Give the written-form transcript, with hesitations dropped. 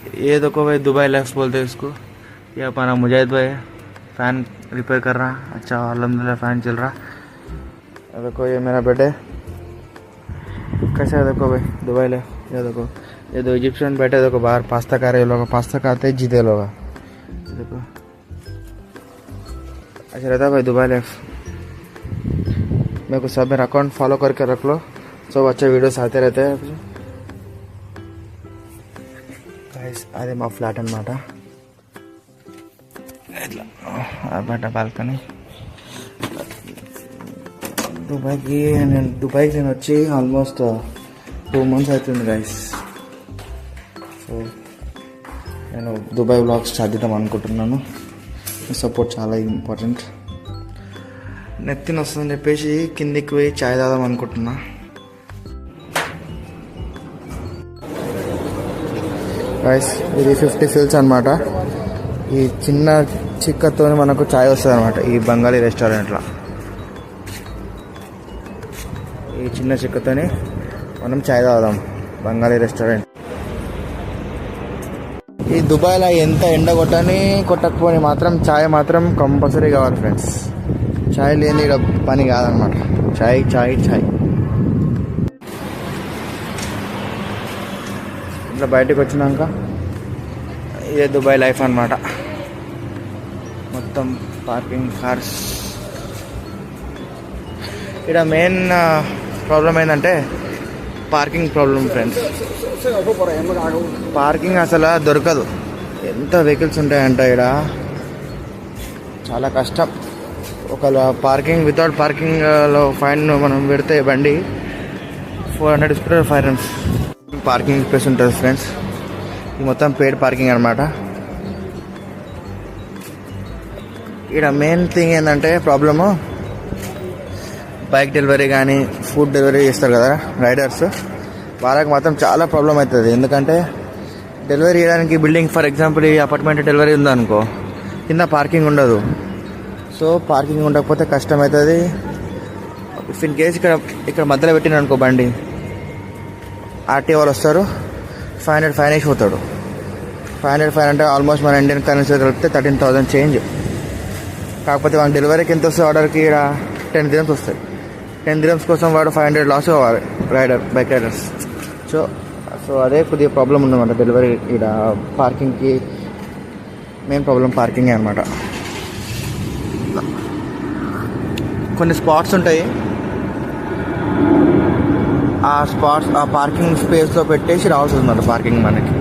ये देखो भाई दुबई लाइफ बोलते हैं इसको। ये अपना मुजाहिद भाई है, फ़ैन रिपेयर कर रहा। अच्छा अल्हम्दुलिल्लाह फ़ैन चल रहा। देखो ये मेरा बेटे कैसा है, देखो भाई दुबई लाइफ। ये देखो ये दो इजिप्शियन बैठे, देखो बाहर पास्ता खा रहे लोग, पास्ता खाते ही जीते लोग। देखो अच्छा रहता है भाई दुबई लाइफ। मेरे को सब मेरा अकाउंट फॉलो करके रख लो, सब अच्छे वीडियोस आते रहते हैं। गाइस అదే మా ఫ్లాట్ అన్నమాట, ఇట్లా బయట బాల్కనీ. దుబాయ్కి నేను వచ్చి ఆల్మోస్ట్ 2 months అవుతుంది గైస్. సో నేను దుబాయ్ వ్లాగ్స్ స్టార్ట్ చేద్దాం అనుకుంటున్నాను. సపోర్ట్ చాలా ఇంపార్టెంట్. నెత్తిన వస్తుందని చెప్పేసి కిందికి పోయి చాయ్ తాగుదాం అనుకుంటున్నా. గైస్ ఇది 50 ఫిల్స్ అనమాట. ఈ చిన్న చిక్కతో మనకు చాయ్ వస్తుంది అనమాట ఈ బెంగాలీ రెస్టారెంట్లో. ఈ చిన్న చిక్కతోని మనం చాయ్ తాగుదాం బెంగాలీ రెస్టారెంట్. ఈ దుబాయ్లో ఎంత ఎండ కొట్టకపోని మాత్రం చాయ్ మాత్రం కంపల్సరీ కావాలి ఫ్రెండ్స్. చాయ్ లేని ఇక్కడ పని కాదనమాట. చాయ్ చాయ్ చాయ్. ఇట్లా బయటకు వచ్చినాక ఇదే దుబాయ్ లైఫ్ అనమాట. మొత్తం పార్కింగ్ కార్స్. ఇక్కడ మెయిన్ ప్రాబ్లం ఏంటంటే పార్కింగ్ ప్రాబ్లం ఫ్రెండ్స్. పార్కింగ్ అసలు దొరకదు. ఎంత వెహికల్స్ ఉంటాయంట ఇక్కడ, చాలా కష్టం. ఒకవేళ పార్కింగ్ వితౌట్ పార్కింగ్లో ఫైన్ మనం పెడితే బండి 400 తీసుకుంటారు, 500 పార్కింగ్ స్పేస్ ఉంటుంది ఫ్రెండ్స్. ఇది మొత్తం పెయిడ్ పార్కింగ్ అనమాట. ఇక్కడ మెయిన్ థింగ్ ఏంటంటే ప్రాబ్లము, బైక్ డెలివరీ కానీ ఫుడ్ డెలివరీ చేస్తారు కదా రైడర్స్, వాళ్ళకి మాత్రం చాలా ప్రాబ్లం అవుతుంది. ఎందుకంటే డెలివరీ చేయడానికి బిల్డింగ్, ఫర్ ఎగ్జాంపుల్ ఈ అపార్ట్మెంట్ డెలివరీ ఉందనుకో, కింద పార్కింగ్ ఉండదు. సో పార్కింగ్ ఉండకపోతే కష్టం అవుతుంది. ఇఫ్ ఇన్ కేస్ ఇక్కడ మధ్యలో పెట్టిన అనుకో బండి, ఆర్టీ వాళ్ళు వస్తారు, 500 ఫైన్ వేసి పోతాడు. 500 ఫైన్ అంటే ఆల్మోస్ట్ మన ఇండియన్ కరెన్సీ కలిపితే 13,000 చేంజ్. కాకపోతే మన డెలివరీకి ఎంత వస్తుంది ఆర్డర్కి, ఇక్కడ 10 dirhams వస్తాయి. 10 dirhams కోసం వాడు 500 లాస్ అవ్వాలి బైక్ రైడర్స్. సో అదే కొద్దిగా ప్రాబ్లం ఉందన్నమాట డెలివరీ. ఇక్కడ పార్కింగ్కి మెయిన్ ప్రాబ్లం పార్కింగే అనమాట. కొన్ని స్పాట్స్ ఉంటాయి, ఆ పార్కింగ్ స్పేస్లో పెట్టేసి రావాల్సి వస్తుందన్నమాట పార్కింగ్ మనకి.